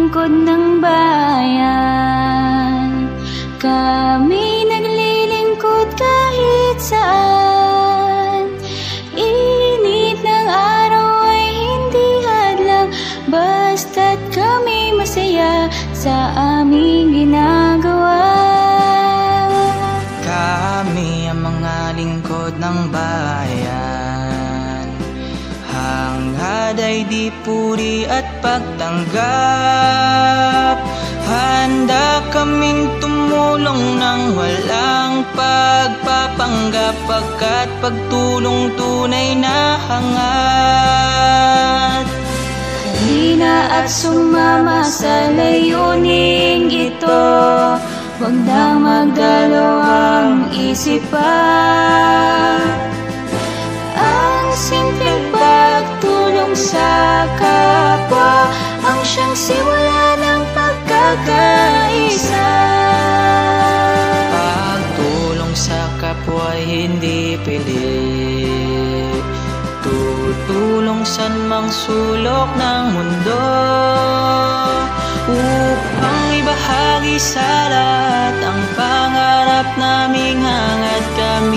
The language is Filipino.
lingkod ng bayan. Kami naglilingkod kahit saan. Init ng araw ay hindi hadlang, basta't kami masaya sa aming ginagawa. Kami ang mga lingkod ng bayan, hangad ay di puri at pagtanggap. Handa kaming tumulong ng walang pagpapanggap, pagkat pagtulong tunay na hangad. Halina at sumama sa layuning ito, huwag na magdalawang isip pa. Ang simpleng pagtulong sa kapwa ang siyang simula ng pagkakaisa. Pagtulong sa kapwa hindi pilit, tutulong sa mang sulok ng mundo, upang ibahagi sa lahat ang pangarap naming hangad. Kami